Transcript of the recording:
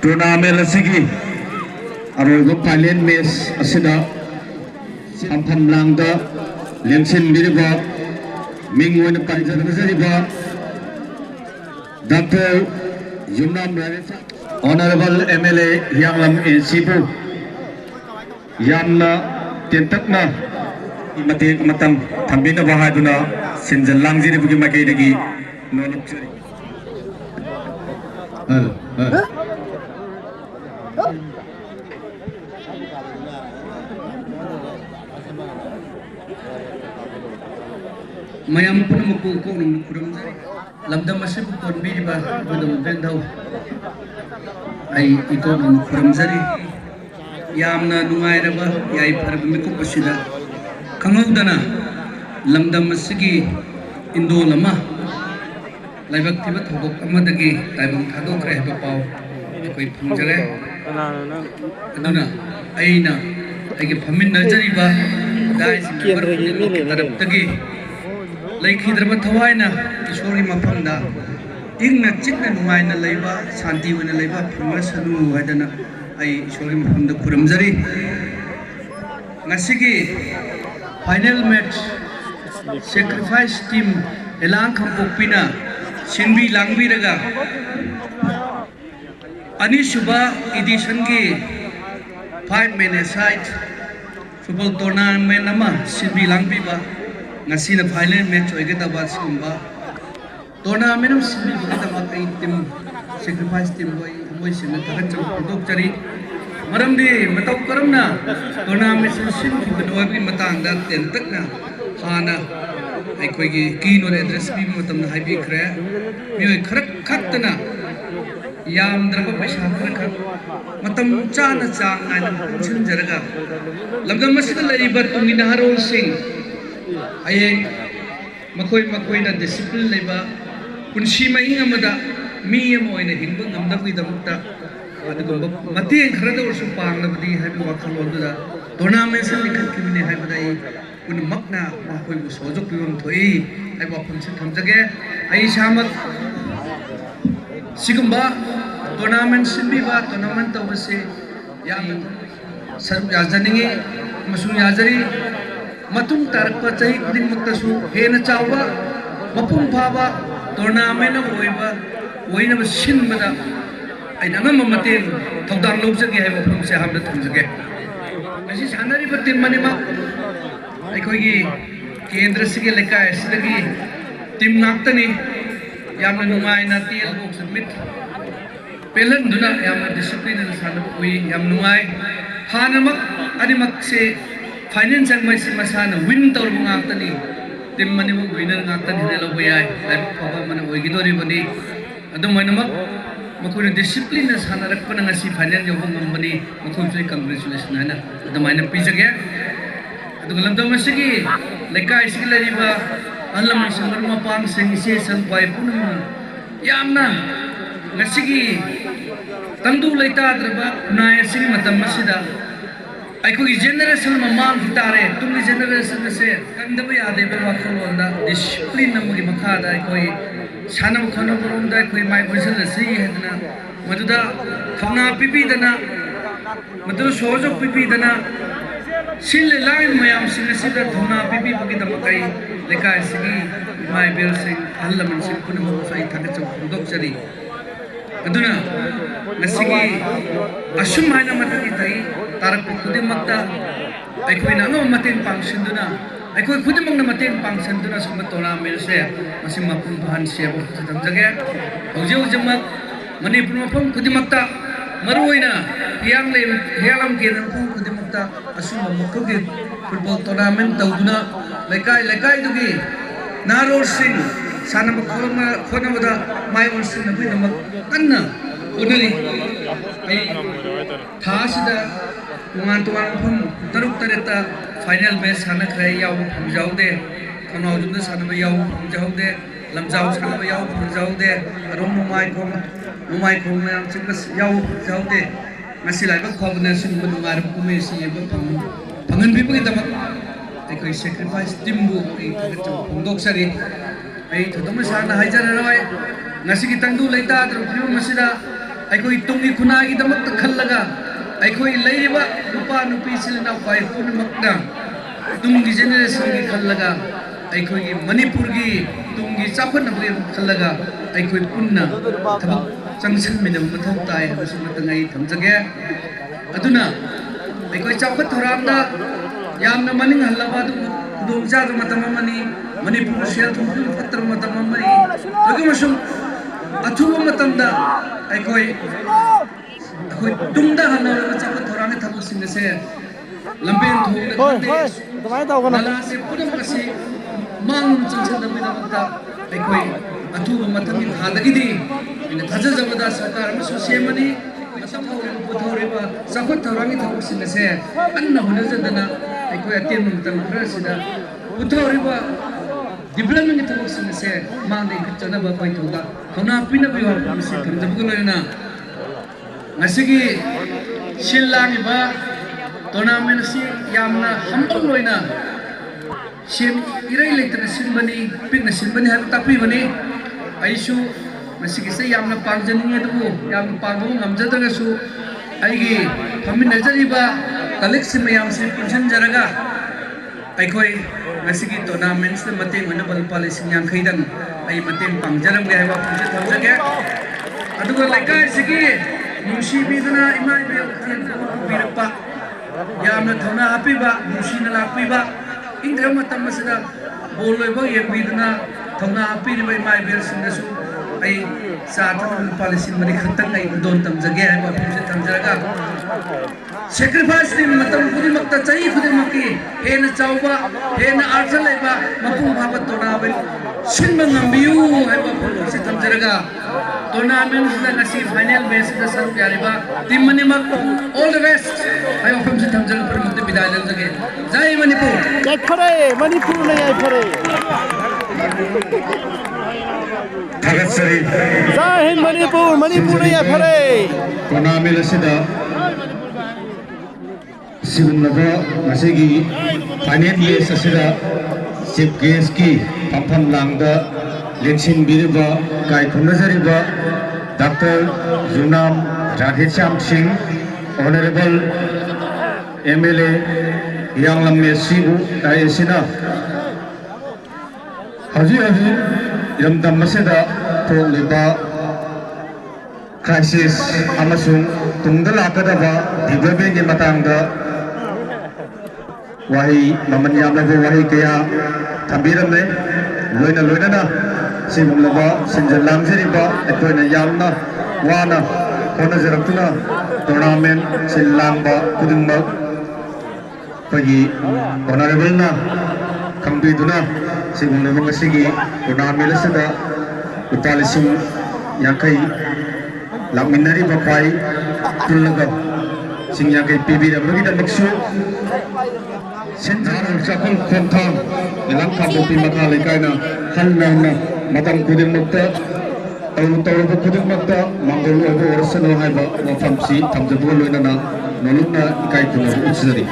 Tournament असिगी अरोइब final match असिदा सामफम लांगदा लेंसिन बिरिबा मिंग ओइन पंजरबजरिबा doctor Yumnam Rajesh honourable MLA यांगलम एनसीबू यामना तेंतकना मतेक मतम थंबिना बहादुना सिंजल लांगजिरिबुगी मकेदगी नोलुचरी Mayam pun mukul kau nung kurang jari. Lamdam masih pun biri bah budam bendau. Ai ikut nung kurang jari. Yamna nungai raba yai par bimiku pasida. Kangau dana lamdam masih Indo lama. Laibak tiba thogok amadagi taibang thadok reh bapau. Koi pungjare. Aduna aina ai phamin najari bah dai simbar tarap tagi. Laikhidraba thawaina ishori mafamda ingna chikna nuaina leiba shanti wena leiba phama sanu haidana ai ishori mafamda kuramjari ngasigi final match sacrifice team elang khampokpina sinbi langbi raga anisuba edition gi 5 man aside football tournament nama sinbi langbi ba ngasih na final match oige dapat sumba tournament sini oige dapat kai tim sacrifice team boy sini tahan jauh untuk cari maram di matau karam na tournament sini kita dua bi matang dan tentak na hana ai koi kino address bi matam na happy kre bi kharak khat na yam draba paisa kharak matam chana chang na punchun jaraga lamgam masjid lari batungi na harol sing ayeng makoi na discipline leba punsi mahing amada mi amo ina hingba ngamda bui damukta adugumba mati khara da ursu pang na badi habi wakhal oduda tournament se likhat kimne haibada I kun makna makoi bu sojok bibam thoi ai ba punsi thamjage ai samat sigumba tournament sinbi ba tournament tawse ya sarb yajaninge masung yajari matung tarpa chahi kuding muktasu hena chawa mapung phaba tournament oiba oina sin mada aina ngam maten thogdang lobjage hai mapung se hamda thamjage asi sanari patim manima ai koi gi kendra sige leka asidagi tim ngaktani yamna nungai na tiel bok submit pelan duna yamna discipline na sana ui yam nungai hanamak animak se finance ang may simasana win taur mga tani tim mani mo winner ng tani nila bayay ay papa man oy gidori bani ado man namak makuna discipline na sana rak pa nga si finance yung mani makuna congratulations na ado man na pizza kaya ado galam daw masigi leka isigla riba alam mo sangar mapang sing isi sang pay po naman yamna ngasigi tandu laita adraba kunaya sing matam masida ai ko generation mamam hitare tumli generation se kandabu yade be wakhol onda discipline namugi makha da koi sanam khona borom da koi mai boisal se hedna maduda thona pipi dana madu sojo pipi dana sil lai mayam sin se da thona pipi bugi da makai lekai sigi mai bel sing allaman sing kunam sai thak chok dok chari aduna nasigi asum haina mataki tai tarak kuding makta ai koi na ngam maten pangsinduna ai koi kuding mang na maten pangsinduna sumba tournament se masim mapun bahan se bo tham jage hoje jamak manipur mapum kuding makta maruina yang le helam ke na kuding makta asum makku football tournament tauduna lekai dugi naror sing sana khona wada mai on sing nabi namak kanna unari ai thasida tuan pun taruk tareta final match sana kaya yau pamjau de kanau junda sana yau pamjau de lamjau sana yau pamjau de arom numai kong yang cikas yau pamjau de masih lagi khobna sin menungar kume si pangan bi pagi dapat ai koi sacrifice timbu ai kaget pondok sari ai thadam sana hajar rawai nasi ki tangdu leita adru masida ꯑꯩꯈꯣꯏ ꯇꯨꯡꯒꯤ ꯈꯨꯟꯅꯥꯏꯒꯤꯗꯃꯛꯇ ꯈꯜꯂꯒ ꯑꯩꯈꯣꯏ ꯂꯩꯔꯤꯕ ꯅꯨꯄꯥ ꯅꯨꯄꯤ ꯏꯆꯤꯜ ꯏꯅꯥꯎ ꯈ꯭ꯋꯥꯏ ꯄꯨꯝꯅꯃꯛꯅ ꯇꯨꯡꯒꯤ ꯖꯦꯅꯦꯔꯦꯁꯟꯒꯤ ꯈꯜꯂꯒ ꯑꯩꯈꯣꯏꯒꯤ ꯃꯅꯤꯄꯨꯔꯒꯤ ꯇꯨꯡꯒꯤ ꯆꯥꯎꯈꯠꯅꯕꯒꯤ ꯈꯜꯂꯒ ꯑꯩꯈꯣꯏ ꯄꯨꯟꯅ ꯊꯕꯛ ꯆꯪꯁꯤꯟꯃꯤꯟꯅꯕ ꯃꯊꯧ ꯇꯥꯏ ꯍꯥꯏꯕꯁꯤ ꯑꯃꯇꯪ ꯑꯩ ꯊꯝꯖꯒꯦ ꯑꯗꯨꯅ ꯑꯩꯈꯣꯏ ꯆꯥꯎꯈꯠ ꯊꯧꯔꯥꯡꯗ ꯌꯥꯝꯅ ꯃꯅꯤꯡ ꯍꯜꯂꯕ ꯑꯗꯨꯕꯨ ꯈꯨꯗꯣꯡꯆꯥꯗꯕ ꯃꯇꯝ ꯑꯃꯅꯤ ꯃꯅꯤꯄꯨꯔ ꯁꯦꯜ ꯊꯨꯝꯒꯤ ꯐꯠꯇꯕ ꯃꯇꯝ ꯑꯃꯅꯤ ꯑꯗꯨꯒ ꯑꯊꯨꯕ ꯃꯇꯝꯗ ꯑꯩꯈꯣꯏ ꯇꯨꯡꯗ ꯍꯟꯅꯔꯕ ꯆꯥꯎꯈꯠ ꯊꯧꯔꯥꯡꯒꯤ ꯊꯕꯛꯁꯤꯡ ꯑꯁꯦ ꯂꯝꯕꯦꯟ ꯊꯣꯡꯗ ꯅꯂꯥꯁꯦ ꯄꯨꯝꯅꯃꯛ ꯑꯁꯤ ꯃꯥꯡꯂꯣꯝ ꯆꯪꯁꯤꯟꯅꯕꯒꯤꯗꯃꯛꯇ ꯑꯩꯈꯣꯏ ꯑꯊꯨꯕ ꯃꯇꯝꯒꯤ ꯊꯥꯗꯒꯤꯗꯤ ꯑꯩꯅ ꯊꯥꯖꯖꯕꯗ ꯁꯔꯀꯥꯔ ꯑꯃꯁꯨ ꯁꯦꯝꯃꯅꯤ ꯃꯇꯝ ꯄꯨꯊꯣꯛꯔꯤꯕ ꯆꯥꯎꯈꯠ ꯊꯧꯔꯥꯡꯒꯤ ꯊꯕꯛꯁꯤꯡ ꯑꯁꯦ ꯀꯟꯅ ꯍꯣꯠꯅꯖꯗꯅ ꯑꯩꯈꯣꯏ ꯑꯇꯦꯟꯕ ꯃꯇꯝ ꯈꯔꯁꯤꯗ ꯄꯨꯊꯣꯛꯔꯤꯕ ꯗꯤꯕ꯭ꯂꯞꯃꯦꯟꯒꯤ ꯊꯕꯛꯁꯤꯡ ꯑꯁꯦ ꯃꯥꯡꯗ ꯏꯟꯈꯠꯆꯅꯕ ꯑꯩꯈꯣꯏ ꯊꯧꯅꯥ ꯄꯤꯅꯕ ꯋꯥꯐꯝ ꯑꯁꯤ ꯊꯝꯖꯕꯒ ꯂꯣꯏꯅꯅ ꯉꯁꯤꯒꯤ ꯁꯤꯜ ꯂꯥꯡꯉꯤꯕ ꯇꯣꯔꯅꯥꯃꯦꯟ ꯑꯁꯤ ꯌꯥꯝꯅ ꯍꯝꯕꯜ ꯑꯣꯏꯅ ꯏꯔꯩ ꯂꯩꯇꯅ ꯁꯤꯟꯕꯅꯤ ꯄꯤꯛꯅ ꯁꯤꯟꯕꯅꯤ ꯍꯥꯏꯕ ꯇꯥꯛꯄꯤꯕꯅꯤ ꯑꯩꯁꯨ ꯃꯁꯤꯒꯤꯁꯦ ꯌꯥꯝꯅ ꯄꯥꯝꯖꯅꯤꯡꯉꯤ ꯑꯗꯨꯕꯨ ꯌꯥꯝꯅ ꯄꯥꯝꯕ ꯉꯝꯖꯗ꯭ꯔꯒꯁꯨ ꯑꯩꯒꯤ ꯐꯝꯃꯤꯟꯅꯖꯔꯤꯕ ꯀꯂꯤꯛꯁꯤꯡ ꯃꯌꯥꯝꯁꯤ ꯄꯨꯟꯁꯤꯟꯖꯔꯒ ꯑꯩꯈꯣꯏ ꯉꯁꯤꯒꯤ ꯇꯣꯔꯅꯥꯃꯦꯟꯁꯤꯗ ꯃꯇꯦꯡ ꯑꯣꯏꯅꯕ ꯂꯨꯄꯥ 50,000ꯗꯪ ꯑꯩ ꯃꯇꯦꯡ ꯄꯥꯡꯖꯔꯝꯒꯦ ꯍꯥꯏꯕ ꯋꯥꯐꯝꯁꯤ ꯊꯝꯖꯒꯦ ꯑꯗꯨꯒ ꯂꯩꯀꯥꯏꯁꯤꯒꯤ ꯅꯨꯡꯁꯤꯕꯤꯗꯨꯅ ꯏꯃꯥ ꯏꯕꯦꯜ ꯈꯜꯂꯒ ꯄꯨꯕꯤꯔꯛꯄ ꯌꯥꯝꯅ ꯊꯧꯅꯥ ꯍꯥꯞꯄꯤꯕ ꯅꯨꯡꯁꯤꯅ ꯂꯥꯛꯄꯤꯕ ꯏꯪꯈ꯭ꯔꯕ ꯃꯇꯝ ꯑꯁꯤꯗ ꯕꯣꯜ ꯂꯣꯏꯕ ꯌꯦꯡꯕꯤꯗꯨꯅ ꯊꯧꯅꯥ ꯍꯥꯞꯄꯤꯔꯤꯕ ꯏꯃꯥ ꯏꯕꯦꯜꯁꯤꯡꯗꯁꯨ ꯑꯩ ꯆꯥ ꯊꯛꯅꯕ ꯂꯨꯄꯥ 4,000 ꯈꯛꯇꯪ ꯑꯩ ꯈꯨꯗꯣꯜ ꯇꯝꯖꯒꯦ ꯍꯥꯏꯕ ꯋꯥꯐꯝꯁꯤ ꯊꯝꯖꯔꯒ ꯁꯦꯀ꯭ꯔꯤꯐꯥꯏꯁ ꯃꯇꯝ ꯈꯨꯗꯤꯡꯃꯛꯇ ꯆꯍꯤ ꯈꯨꯗꯤꯡꯃꯛꯀꯤ ꯍꯦꯟꯅ ꯆꯥꯎꯕ ꯍꯦꯟꯅ ꯑꯥꯔꯊ ꯂꯩꯕ ꯃꯄꯨꯡ ꯐꯥꯕ ꯇꯣꯔꯅꯥꯃꯦꯟ ꯁꯤꯟꯕ ꯉꯝꯕꯤꯌꯨ ꯍꯥꯏꯕ ꯋꯥꯐꯝꯁꯤ ꯊꯝꯖꯔꯒ ꯇꯣꯔꯅꯥꯃꯦꯟꯁꯤꯗ ꯉꯁꯤ ꯐꯥꯏꯅꯦꯜ ꯃꯦꯠꯆꯁꯤꯗ ꯁꯔꯨꯛ ꯌꯥꯔꯤꯕ ꯇꯤꯝ ꯑꯅꯤꯃꯛ ꯑꯣꯜ ꯗ ꯕꯦꯁ ꯍꯥꯏꯕ ꯋꯥꯐꯝꯁꯤ ꯊꯝꯖꯔꯒ ꯄꯨꯝꯅꯃꯛꯇ ꯕꯤꯗꯥꯏ ꯂꯧꯖꯒꯦ ꯖೈ ꯃꯅꯤꯄꯨꯔ ꯌꯥꯏꯐꯔꯦ ꯃꯅꯤꯄꯨꯔꯅ ꯌꯥꯏꯐꯔꯦ थागतसरी जय हिंद मणिपुर मणिपुरना याफरे टूर्नामेंट असिदा सिगुमलबा मसेगी फाइनल मैच असिदा चीफ गेस्ट की फंफम लांगदा लेक्सिन बिरिबा कायखुनजरिबा doctor Yumnam Radheshyam Singh honourable MLA यांगलम मेसिबु तायसिना हजी हजी इरमदम मसेदा थोलिबा क्राइसिस अमसुंग तुंगदा लाकदबा डिवेलपमेंट के मतंगदा वही ममन यामलबो वही कया थंबिरमने लोइना लोइना सिगुमलबा सिंजल लांगजरिबा अखोइना यामना वाना होनजरक्तुना टूर्नामेंट सिल्लांबा कुदुंगमक पगी ऑनरेबल ना खंबिदुना सिगुमलबा ngasiगी टूर्नामेंट असदा लुपा 50,000 लामिनारीबा ख्वाई पुल्लगा सिंह याकई पिबिरमगिदमकसु सेंट्रल चाकुल खोंथां इलाका बोपी मखा लेकायना हलनाना मतम खुदिमक्ता तौरब खुदिमक्ता मंगल ओबो ओरसनो हाइबा वफमसी थमजबो लोइनाना नलुना इकाई खुना उचजरी